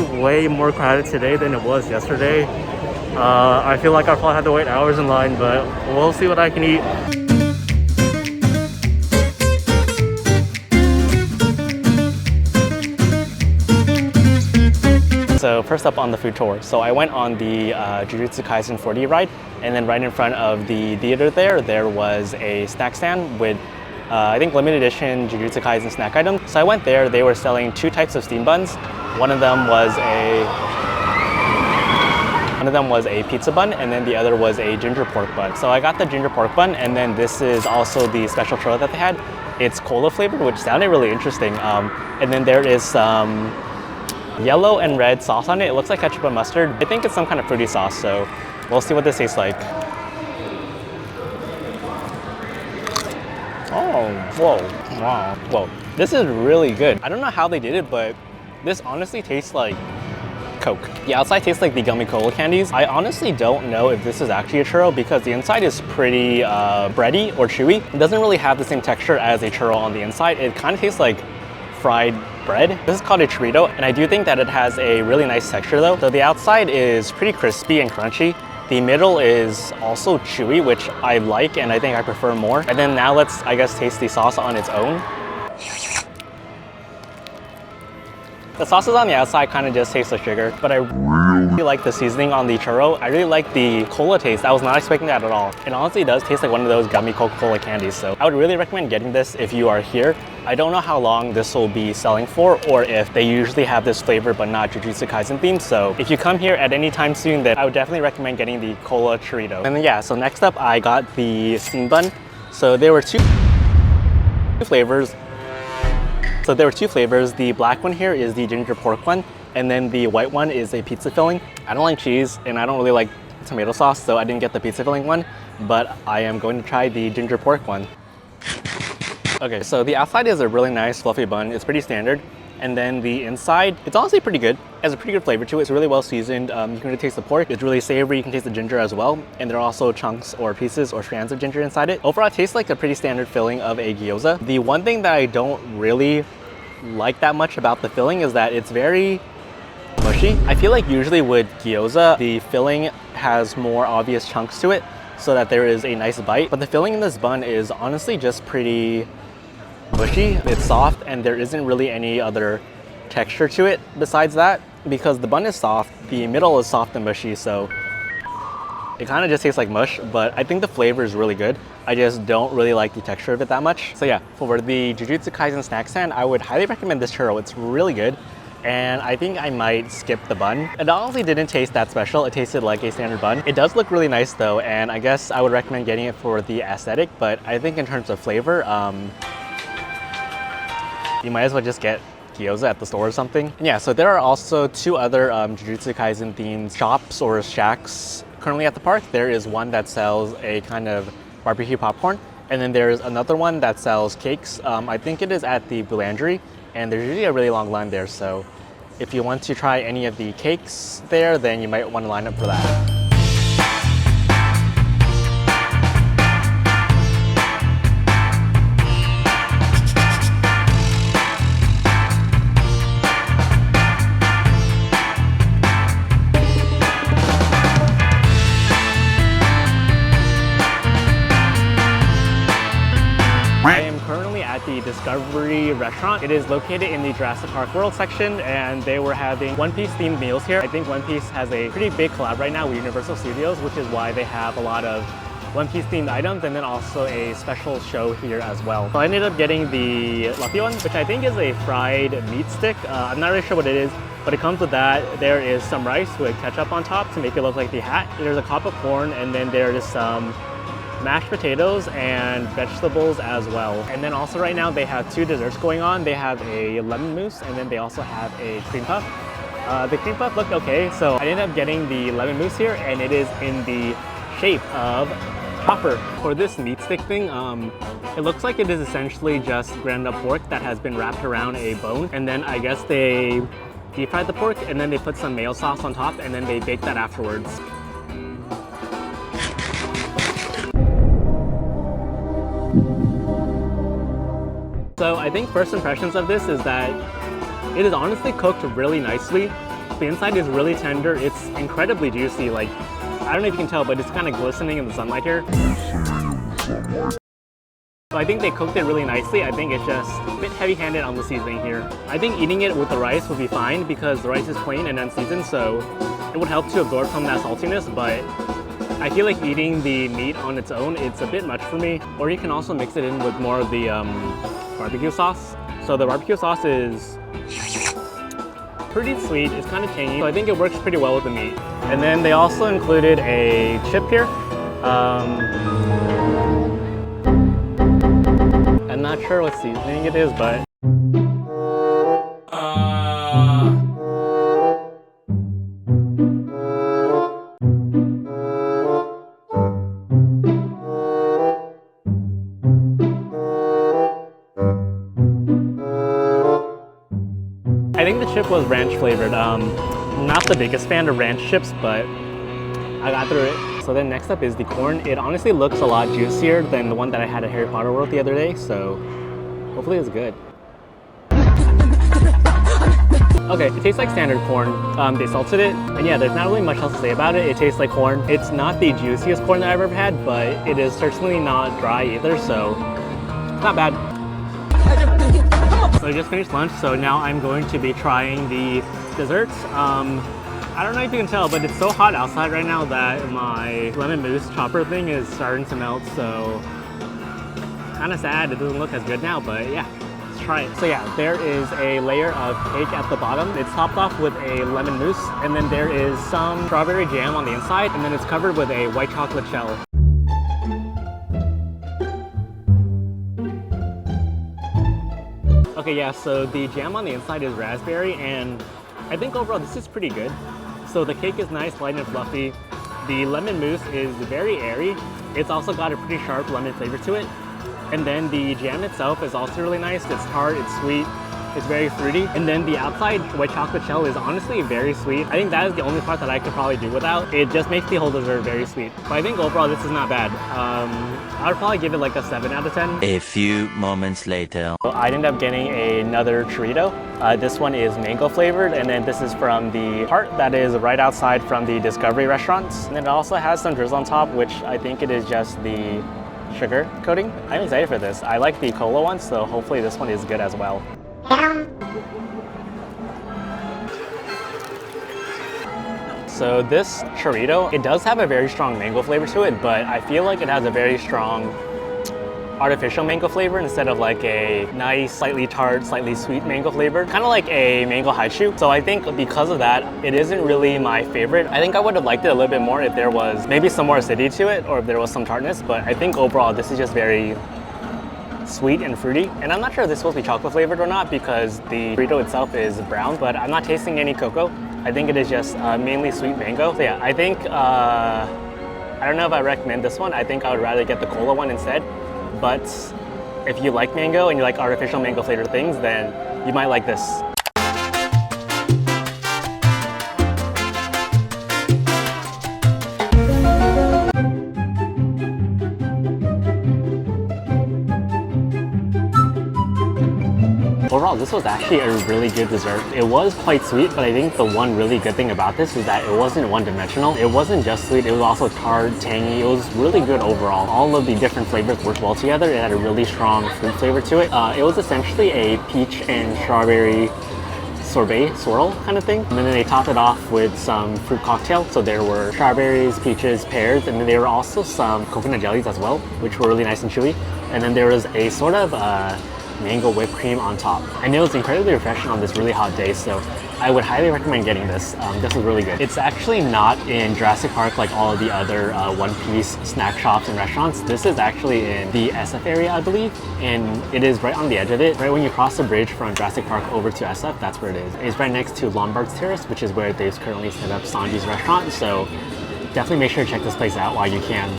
actually way more crowded today than it was yesterday. I feel like I'll probably have to wait hours in line, but we'll see what I can eat. So first up on the food tour. So I went on the Jujutsu Kaisen 4D ride, and then right in front of the theater there was a snack stand with I think limited edition Jujutsu Kaisen snack items. So I went there, they were selling two types of steam buns. One of them was a pizza bun, and then the other was a ginger pork bun. So I got the ginger pork bun, and then this is also the special churro that they had. It's cola flavored, which sounded really interesting. And then there is some yellow and red sauce on it. It looks like ketchup and mustard. I think it's some kind of fruity sauce, so we'll see what this tastes like. Oh, whoa, wow, whoa. This is really good. I don't know how they did it, but this honestly tastes like Coke. The outside tastes like the gummy cola candies. I honestly don't know if this is actually a churro because the inside is pretty bready or chewy. It doesn't really have the same texture as a churro on the inside. It kind of tastes like fried bread. This is called a churrito, and I do think that it has a really nice texture though. So the outside is pretty crispy and crunchy. The middle is also chewy, which I like and I think I prefer more. And then now let's, I guess, taste the sauce on its own. The sauces on the outside kind of just taste like sugar, but I really like the seasoning on the churro. I really like the cola taste. I was not expecting that at all. It honestly does taste like one of those gummy Coca-Cola candies. So I would really recommend getting this if you are here. I don't know how long this will be selling for, or if they usually have this flavor but not Jujutsu Kaisen themed. So if you come here at any time soon, then I would definitely recommend getting the cola churrito. And then yeah, so next up I got the steam bun. So there were two flavors. The black one here is the ginger pork one, and then the white one is a pizza filling. I don't like cheese and I don't really like tomato sauce, so I didn't get the pizza filling one, but I am going to try the ginger pork one. Okay, so the outside is a really nice fluffy bun. It's pretty standard. And then the inside, it's honestly pretty good. It has a pretty good flavor to it. It's really well seasoned. You can really taste the pork. It's really savory. You can taste the ginger as well. And there are also chunks or pieces or strands of ginger inside it. Overall, it tastes like a pretty standard filling of a gyoza. The one thing that I don't really like that much about the filling is that it's very mushy. I feel like usually with gyoza, the filling has more obvious chunks to it so that there is a nice bite. But the filling in this bun is honestly just pretty mushy. It's soft and there isn't really any other texture to it besides that. Because the bun is soft, the middle is soft and mushy, so it kind of just tastes like mush, but I think the flavor is really good. I just don't really like the texture of it that much. So yeah, for the Jujutsu Kaisen snack stand, I would highly recommend this churro. It's really good, and I think I might skip the bun. It honestly didn't taste that special. It tasted like a standard bun. It does look really nice though, and I guess I would recommend getting it for the aesthetic, but I think in terms of flavor, you might as well just get gyoza at the store or something. And yeah, so there are also two other Jujutsu Kaisen themed shops or shacks currently at the park. There is one that sells a kind of barbecue popcorn, and then there's another one that sells cakes. I think it is at the Boulangerie, and there's usually a really long line there. So if you want to try any of the cakes there, then you might want to line up for that. I am currently at the Discovery restaurant. It is located in the Jurassic Park World section, and they were having One Piece themed meals here. I think One Piece has a pretty big collab right now with Universal Studios, which is why they have a lot of One Piece themed items, and then also a special show here as well. So I ended up getting the lucky one, which I think is a fried meat stick. I'm not really sure what it is, but it comes with that. There is some rice with ketchup on top to make it look like the hat. There's a cup of corn, and then there is some mashed potatoes and vegetables as well. And then also right now they have two desserts going on. They have a lemon mousse, and then they also have a cream puff. The cream puff looked okay, so I ended up getting the lemon mousse here, and it is in the shape of chopper. For this meat stick thing, it looks like it is essentially just ground up pork that has been wrapped around a bone, and then I guess they deep fried the pork, and then they put some mayo sauce on top, and then they bake that afterwards. So I think first impressions of this is that it is honestly cooked really nicely. The inside is really tender. It's incredibly juicy. Like, I don't know if you can tell, but it's kind of glistening in the sunlight here. So I think they cooked it really nicely. I think it's just a bit heavy-handed on the seasoning here. I think eating it with the rice would be fine because the rice is plain and unseasoned, so it would help to absorb some of that saltiness, but I feel like eating the meat on its own, it's a bit much for me. Or you can also mix it in with more of the barbecue sauce. So the barbecue sauce is pretty sweet, it's kind of tangy, so I think it works pretty well with the meat. And then they also included a chip here. I'm not sure what seasoning it is, but I think the chip was ranch flavored. Not the biggest fan of ranch chips, but I got through it. So then next up is the corn. It honestly looks a lot juicier than the one that I had at Harry Potter World the other day, so hopefully it's good. Okay, it tastes like standard corn. They salted it, and yeah, there's not really much else to say about it. It tastes like corn. It's not the juiciest corn that I've ever had, but it is certainly not dry either, so it's not bad. So I just finished lunch, so now I'm going to be trying the desserts. I don't know if you can tell, but it's so hot outside right now that my lemon mousse chopper thing is starting to melt, so kind of sad. It doesn't look as good now, but yeah, let's try it. So yeah, there is a layer of cake at the bottom. It's topped off with a lemon mousse, and then there is some strawberry jam on the inside, and then it's covered with a white chocolate shell. Okay, yeah, so the jam on the inside is raspberry, and I think overall this is pretty good. So the cake is nice, light and fluffy. The lemon mousse is very airy. It's also got a pretty sharp lemon flavor to it. And then the jam itself is also really nice. It's tart, it's sweet, it's very fruity. And then the outside white chocolate shell is honestly very sweet. I think that is the only part that I could probably do without. It just makes the whole dessert very sweet. But I think overall this is not bad. I would probably give it like a 7 out of 10. A few moments later. So I ended up getting another churrito. This one is mango flavored, and then this is from the part that is right outside from the Discovery restaurants. And then it also has some drizzle on top, which I think it is just the sugar coating. I'm excited for this. I like the cola one, so hopefully this one is good as well. So this churrito, it does have a very strong mango flavor to it, but I feel like it has a very strong artificial mango flavor instead of like a nice, slightly tart, slightly sweet mango flavor. Kind of like a mango haichu. So I think because of that, it isn't really my favorite. I think I would have liked it a little bit more if there was maybe some more acidity to it or if there was some tartness, but I think overall this is just very sweet and fruity. And I'm not sure if this is supposed to be chocolate flavored or not because the burrito itself is brown, but I'm not tasting any cocoa. I think it is just mainly sweet mango. So yeah, I think, I don't know if I recommend this one. I think I would rather get the cola one instead. But if you like mango and you like artificial mango flavored things, then you might like this. Overall, this was actually a really good dessert. It was quite sweet, but I think the one really good thing about this is that it wasn't one-dimensional. It wasn't just sweet, it was also tart, tangy. It was really good overall. All of the different flavors worked well together. It had a really strong fruit flavor to it. It was essentially a peach and strawberry sorbet swirl kind of thing. And then they topped it off with some fruit cocktail. So there were strawberries, peaches, pears, and then there were also some coconut jellies as well, which were really nice and chewy. And then there was a sort of mango whipped cream on top. And it was incredibly refreshing on this really hot day, so I would highly recommend getting this. This is really good. It's actually not in Jurassic Park like all of the other one-piece snack shops and restaurants. This is actually in the SF area, I believe, and it is right on the edge of it. Right when you cross the bridge from Jurassic Park over to SF, that's where it is. It's right next to Lombard's Terrace, which is where they've currently set up Sanji's restaurant, so definitely make sure to check this place out while you can.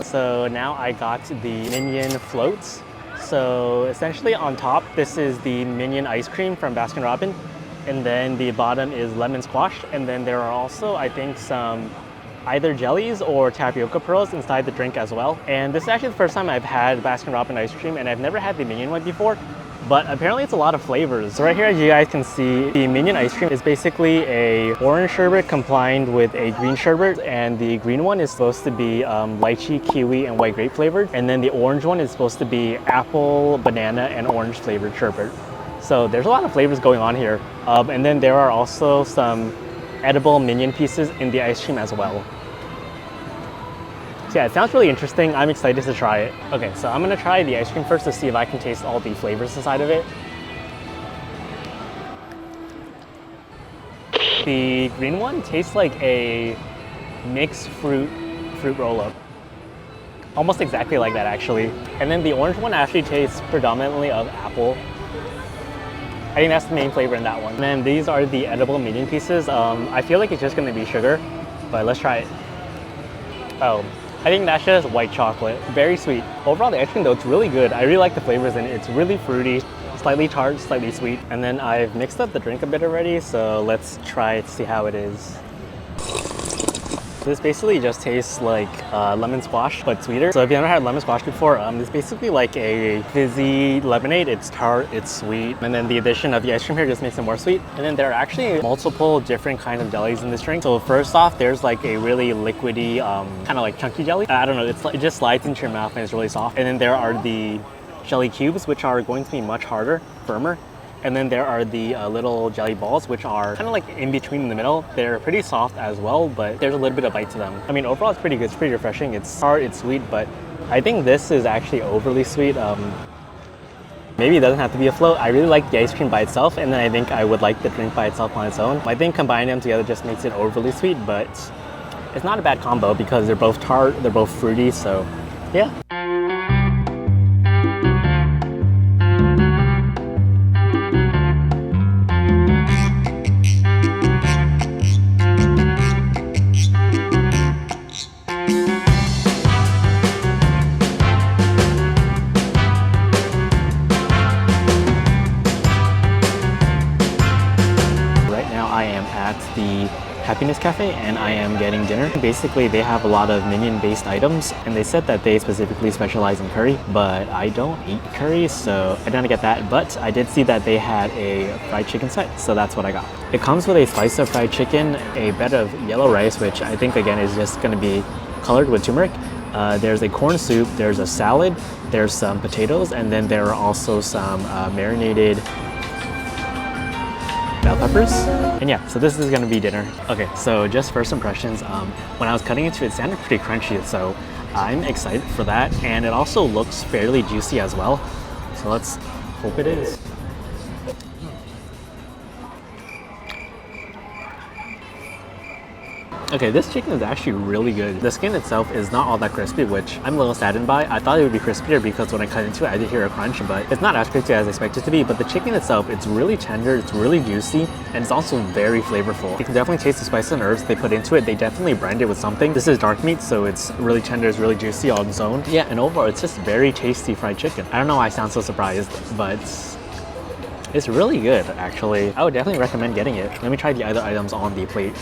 So now I got the Minion floats. So essentially on top, this is the Minion ice cream from Baskin Robbins. and then the bottom is lemon squash, and then there are also, I think, some either jellies or tapioca pearls inside the drink as well. And this is actually the first time I've had Baskin-Robbins ice cream, and I've never had the Minion one before, but apparently it's a lot of flavors. So right here, as you guys can see, the Minion ice cream is basically a orange sherbet combined with a green sherbet, and the green one is supposed to be lychee, kiwi, and white grape flavored, and then the orange one is supposed to be apple, banana, and orange flavored sherbet. So there's a lot of flavors going on here. And then there are also some edible Minion pieces in the ice cream as well. So yeah, it sounds really interesting. I'm excited to try it. Okay, so I'm gonna try the ice cream first to see if I can taste all the flavors inside of it. The green one tastes like a mixed fruit roll-up. Almost exactly like that, actually. And then the orange one actually tastes predominantly of apple. I think that's the main flavor in that one. And then these are the edible Minion pieces. I feel like it's just gonna be sugar, but let's try it. Oh, I think that's just white chocolate. Very sweet. Overall, the ice cream though, it's really good. I really like the flavors in it. It's really fruity, slightly tart, slightly sweet. And then I've mixed up the drink a bit already, so let's try it to see how it is. This basically just tastes like lemon squash, but sweeter. So if you've never had lemon squash before, it's basically like a fizzy lemonade. It's tart, it's sweet. And then the addition of the ice cream here just makes it more sweet. And then there are actually multiple different kinds of jellies in this drink. So first off, there's like a really liquidy, kind of like chunky jelly. I don't know, it just slides into your mouth and it's really soft. And then there are the jelly cubes, which are going to be much harder, firmer. And then there are the little jelly balls, which are kind of like in between in the middle. They're pretty soft as well, but there's a little bit of bite to them. I mean, overall, it's pretty good. It's pretty refreshing. It's tart, it's sweet, but I think this is actually overly sweet. Maybe it doesn't have to be a float. I really like the ice cream by itself, and then I think I would like the drink by itself on its own. I think combining them together just makes it overly sweet, but it's not a bad combo because they're both tart, they're both fruity, so yeah. The Happiness Cafe and I am getting dinner. Basically, they have a lot of Minion based items and they said that they specifically specialize in curry, but I don't eat curry, so I didn't get that, but I did see that they had a fried chicken set, so that's what I got. It comes with a slice of fried chicken, a bed of yellow rice, which I think again is just going to be colored with turmeric. There's a corn soup, there's a salad, there's some potatoes, and then there are also some marinated bell peppers. And yeah, so this is gonna be dinner. Okay, so just first impressions, when I was cutting into it, it sounded pretty crunchy, so I'm excited for that. And it also looks fairly juicy as well. So let's hope it is. Okay, this chicken is actually really good. The skin itself is not all that crispy, which I'm a little saddened by. I thought it would be crispier because when I cut into it, I did hear a crunch, but it's not as crispy as I expected it to be. But the chicken itself, it's really tender, it's really juicy, and it's also very flavorful. You can definitely taste the spices and herbs they put into it. They definitely brand it with something. This is dark meat, so it's really tender, it's really juicy on its own. Yeah, and overall, it's just very tasty fried chicken. I don't know why I sound so surprised, but it's really good, actually. I would definitely recommend getting it. Let me try the other items on the plate.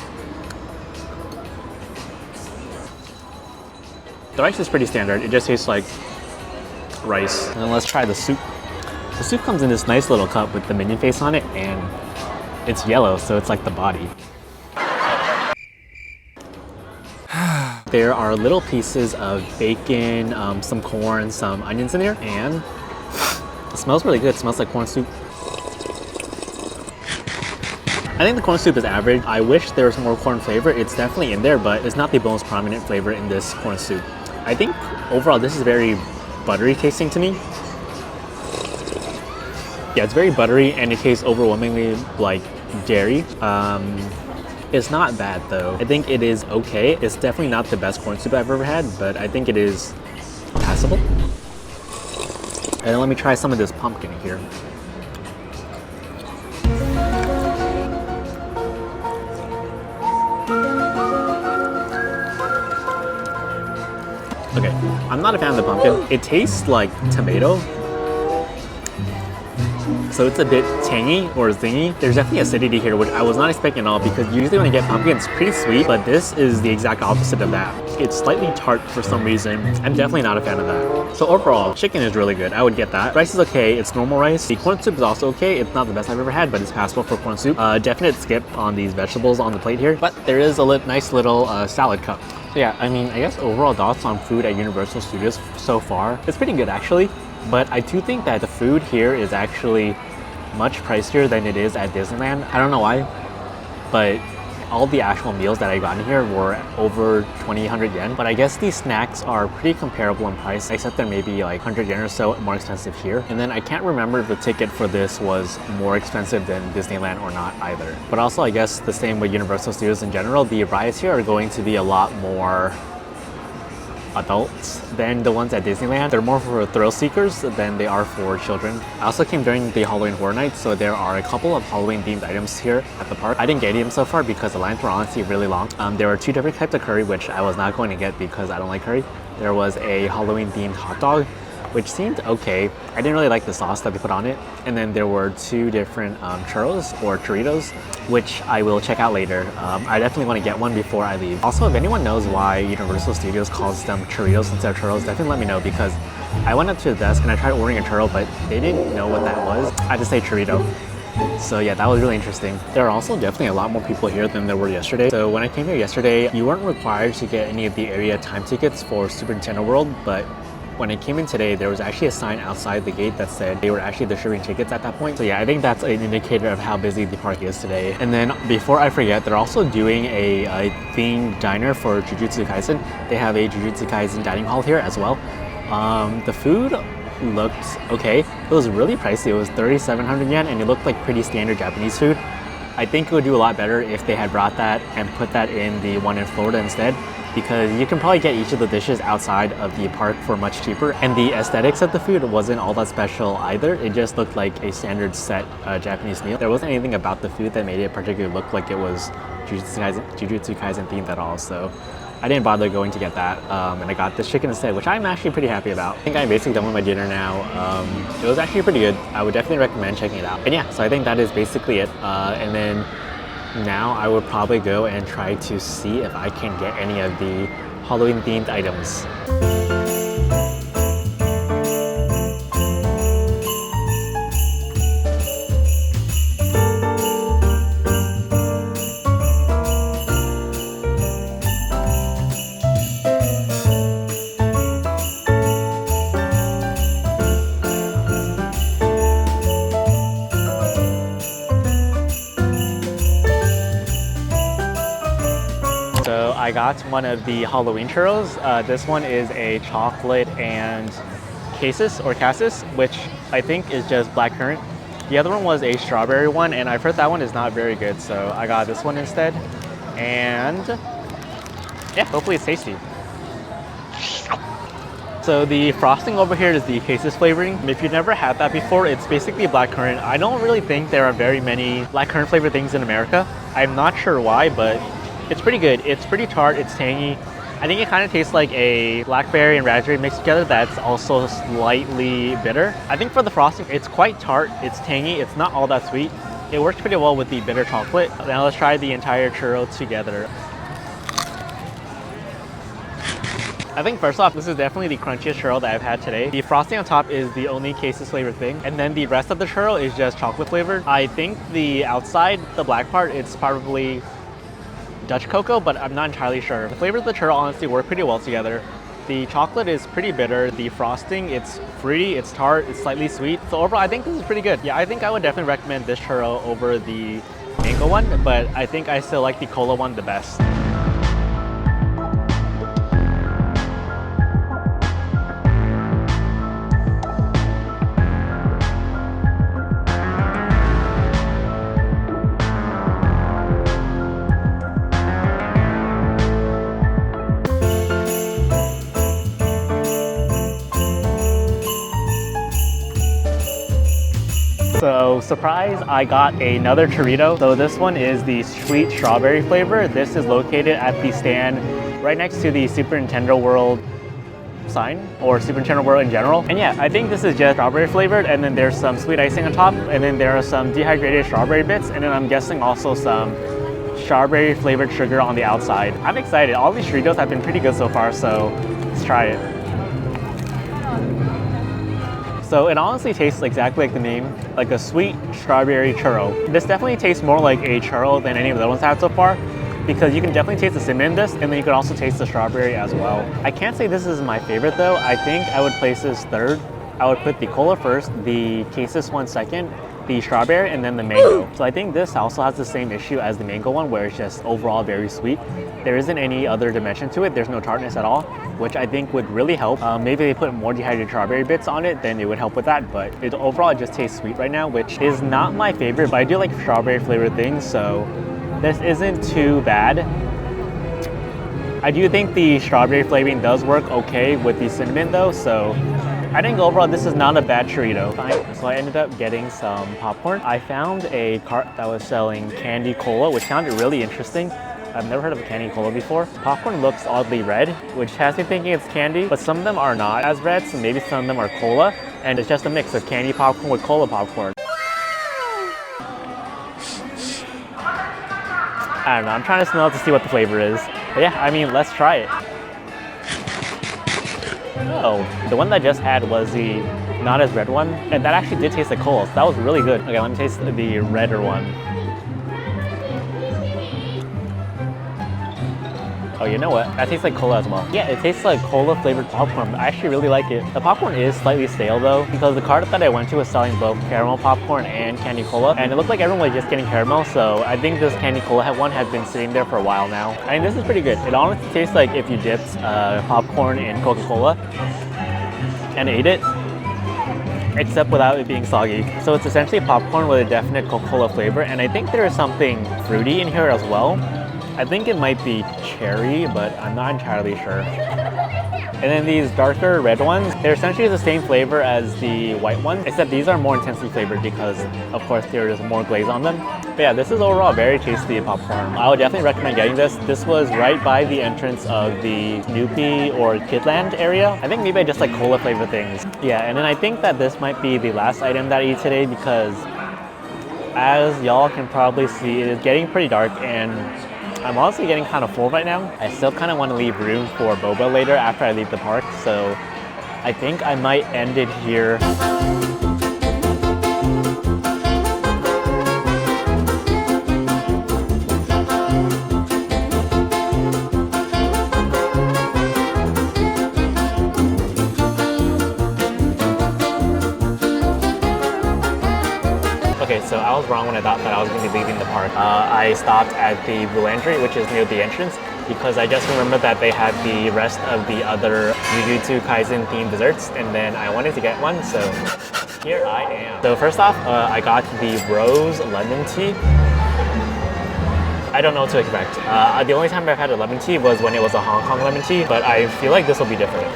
The rice is pretty standard. It just tastes like rice. And then let's try the soup. The soup comes in this nice little cup with the Minion face on it, and it's yellow, so it's like the body. There are little pieces of bacon, some corn, some onions in there, and it smells really good. It smells like corn soup. I think the corn soup is average. I wish there was more corn flavor. It's definitely in there, but it's not the most prominent flavor in this corn soup. I think overall this is very buttery tasting to me. Yeah, it's very buttery and it tastes overwhelmingly like dairy. It's not bad though. I think it is okay. It's definitely not the best corn soup I've ever had, but I think it is passable. And then let me try some of this pumpkin here. Okay, I'm not a fan of the pumpkin. It tastes like tomato. So so it's a bit tangy or zingy. There's definitely acidity here, which I was not expecting at all, because usually when I get pumpkin, it's pretty sweet, but this is the exact opposite of that. It's slightly tart for some reason. I'm definitely not a fan of that. So overall, chicken is really good. I would get that. Rice is okay. It's normal rice. The corn soup is also okay. It's not the best I've ever had, but it's passable for corn soup. Definite skip on these vegetables on the plate here, but there is a nice little salad cup. So yeah, I mean, I guess overall thoughts on food at Universal Studios so far, it's pretty good actually. But I do think that the food here is actually much pricier than it is at Disneyland. I don't know why, but all the actual meals that I got in here were over 2,100 yen. But I guess these snacks are pretty comparable in price, except they're maybe like 100 yen or so more expensive here. And then I can't remember if the ticket for this was more expensive than Disneyland or not either. But also I guess the same with Universal Studios in general, the rides here are going to be a lot more adults than the ones at Disneyland. They're more for thrill seekers than they are for children. I also came during the Halloween Horror Nights, so there are a couple of Halloween themed items here at the park. I didn't get any of them so far because the lines were honestly really long. There were 2 different types of curry, which I was not going to get because I don't like curry. There was a Halloween themed hot dog, which seemed okay. I didn't really like the sauce that they put on it. And then there were 2 different churros or churritos, which I will check out later. I definitely want to get one before I leave. Also, if anyone knows why Universal Studios calls them churritos instead of churros, definitely let me know, because I went up to the desk and I tried ordering a churro, but they didn't know what that was. I had to say churrito. So yeah, that was really interesting. There are also definitely a lot more people here than there were yesterday. So when I came here yesterday, you weren't required to get any of the area time tickets for Super Nintendo World, but when I came in today, there was actually a sign outside the gate that said they were actually distributing tickets at that point. So yeah, I think that's an indicator of how busy the park is today. And then before I forget, they're also doing a themed diner for Jujutsu Kaisen. They have a Jujutsu Kaisen dining hall here as well. The food looked okay. It was really pricey. It was 3,700 yen and it looked like pretty standard Japanese food. I think it would do a lot better if they had brought that and put that in the one in Florida instead, because you can probably get each of the dishes outside of the park for much cheaper. And the aesthetics of the food wasn't all that special either. It just looked like a standard set Japanese meal. There wasn't anything about the food that made it particularly look like it was Jujutsu Kaisen themed at all. So I didn't bother going to get that, and I got this chicken instead, which I'm actually pretty happy about. I think I'm basically done with my dinner now. It was actually pretty good. I would definitely recommend checking it out. And yeah, so I think that is basically it. And then now I would probably go and try to see if I can get any of the Halloween themed items. So I got one of the Halloween churros. This one is a chocolate and cassis, which I think is just blackcurrant. The other one was a strawberry one, and I've heard that one is not very good, so I got this one instead. And yeah, hopefully it's tasty. So the frosting over here is the cassis flavoring. If you've never had that before, it's basically blackcurrant. I don't really think there are very many blackcurrant flavored things in America. I'm not sure why, but it's pretty good. It's pretty tart, it's tangy. I think it kind of tastes like a blackberry and raspberry mixed together that's also slightly bitter. I think for the frosting, it's quite tart, it's tangy, it's not all that sweet. It works pretty well with the bitter chocolate. Now let's try the entire churro together. I think first off, this is definitely the crunchiest churro that I've had today. The frosting on top is the only cassis flavored thing, and then the rest of the churro is just chocolate flavored. I think the outside, the black part, it's probably Dutch cocoa, but I'm not entirely sure. The flavors of the churro honestly work pretty well together. The chocolate is pretty bitter. The frosting, it's fruity, it's tart, it's slightly sweet. So overall, I think this is pretty good. Yeah, I think I would definitely recommend this churro over the mango one, but I think I still like the cola one the best. So surprise, I got another churrito. So this one is the sweet strawberry flavor. This is located at the stand right next to the Super Nintendo World sign, or Super Nintendo World in general. And yeah, I think this is just strawberry flavored, and then there's some sweet icing on top, and then there are some dehydrated strawberry bits, and then I'm guessing also some strawberry flavored sugar on the outside. I'm excited. All these Doritos have been pretty good so far, so let's try it. So it honestly tastes exactly like the name, like a sweet strawberry churro. This definitely tastes more like a churro than any of the other ones I've had so far, because you can definitely taste the cinnamon in this, and then you can also taste the strawberry as well. I can't say this is my favorite though. I think I would place this third. I would put the cola first, the queso one second, the strawberry, and then the mango. So I think this also has the same issue as the mango one, where it's just overall very sweet. There isn't any other dimension to it. There's no tartness at all, which I think would really help. Maybe they put more dehydrated strawberry bits on it, then it would help with that. But overall, it just tastes sweet right now, which is not my favorite, but I do like strawberry flavored things, so this isn't too bad. I do think the strawberry flavoring does work okay with the cinnamon though, so I think overall this is not a bad churrito. So I ended up getting some popcorn. I found a cart that was selling candy cola, which sounded really interesting. I've never heard of a candy cola before. Popcorn looks oddly red, which has me thinking it's candy, but some of them are not as red, so maybe some of them are cola, and it's just a mix of candy popcorn with cola popcorn. I don't know, I'm trying to smell it to see what the flavor is. But yeah, I mean, let's try it. Oh, the one that I just had was the not as red one, and that actually did taste like cola, so that was really good. Okay, let me taste the redder one. Oh, you know what? That tastes like cola as well. Yeah, it tastes like cola flavored popcorn. I actually really like it. The popcorn is slightly stale though, because the cart that I went to was selling both caramel popcorn and candy cola, and it looked like everyone was just getting caramel, so I think this candy cola one had been sitting there for a while now. I mean, this is pretty good. It honestly tastes like if you dipped popcorn in Coca-Cola and ate it, except without it being soggy. So it's essentially popcorn with a definite Coca-Cola flavor, and I think there is something fruity in here as well. I think it might be cherry, but I'm not entirely sure. And then these darker red ones, they're essentially the same flavor as the white ones, except these are more intensely flavored because, of course, there is more glaze on them. But yeah, this is overall very tasty popcorn. I would definitely recommend getting this. This was right by the entrance of the Snoopy or Kidland area. I think maybe I just like cola flavored things. Yeah, and then I think that this might be the last item that I eat today because, as y'all can probably see, it is getting pretty dark and I'm honestly getting kind of full right now. I still kind of want to leave room for boba later after I leave the park, so I think I might end it here. Okay, so I was wrong when I thought that I was going to be leaving the park. I stopped at the Boulangerie, which is near the entrance, because I just remembered that they had the rest of the other Jujutsu Kaisen themed desserts, and then I wanted to get one, so here I am. So first off, I got the rose lemon tea. I don't know what to expect. The only time I've had a lemon tea was when it was a Hong Kong lemon tea, but I feel like this will be different.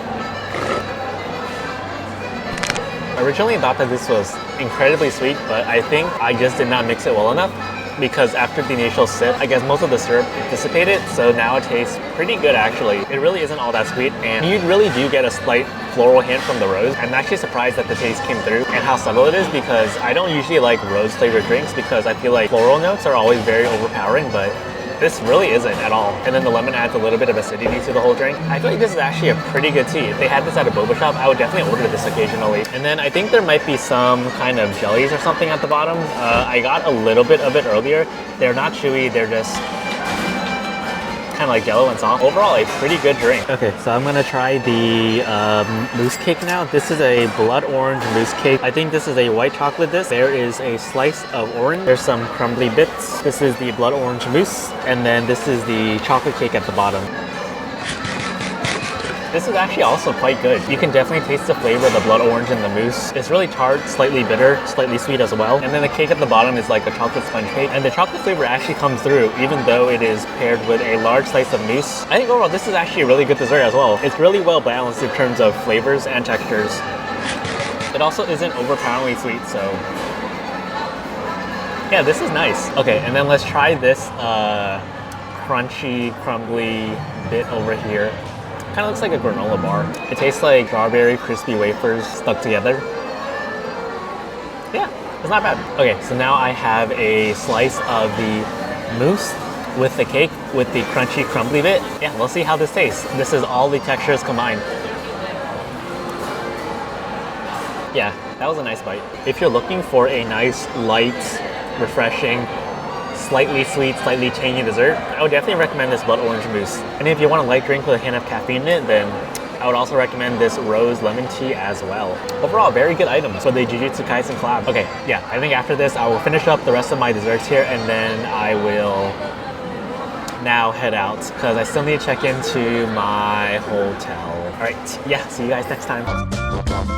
Originally I thought that this was incredibly sweet, but I think I just did not mix it well enough because after the initial sip, I guess most of the syrup dissipated, so now it tastes pretty good actually. It really isn't all that sweet, and you really do get a slight floral hint from the rose. I'm actually surprised that the taste came through and how subtle it is because I don't usually like rose flavored drinks because I feel like floral notes are always very overpowering, but this really isn't at all. And then the lemon adds a little bit of acidity to the whole drink. I feel like this is actually a pretty good tea. If they had this at a boba shop, I would definitely order this occasionally. And then I think there might be some kind of jellies or something at the bottom. I got a little bit of it earlier. They're not chewy, they're just kind of like jello and soft. Overall, a pretty good drink. Okay, so I'm gonna try the mousse cake now. This is a blood orange mousse cake. I think this is a white chocolate disc. There is a slice of orange. There's some crumbly bits. This is the blood orange mousse, and then this is the chocolate cake at the bottom. This is actually also quite good. You can definitely taste the flavor of the blood orange in the mousse. It's really tart, slightly bitter, slightly sweet as well. And then the cake at the bottom is like a chocolate sponge cake. And the chocolate flavor actually comes through even though it is paired with a large slice of mousse. I think overall this is actually a really good dessert as well. It's really well balanced in terms of flavors and textures. It also isn't overpoweringly sweet, so yeah, this is nice. Okay, and then let's try this crunchy, crumbly bit over here. Kind of looks like a granola bar. It tastes like strawberry crispy wafers stuck together. Yeah, it's not bad. Okay, so now I have a slice of the mousse with the cake with the crunchy crumbly bit. Yeah, we'll see how this tastes. This is all the textures combined. Yeah, that was a nice bite. If you're looking for a nice, light, refreshing, slightly sweet, slightly tangy dessert, I would definitely recommend this blood orange mousse. And if you want a light drink with a hint of caffeine in it, then I would also recommend this rose lemon tea as well. Overall, very good items for the Jujutsu Kaisen collab. Okay, yeah, I think after this, I will finish up the rest of my desserts here, and then I will now head out because I still need to check into my hotel. All right, yeah, see you guys next time.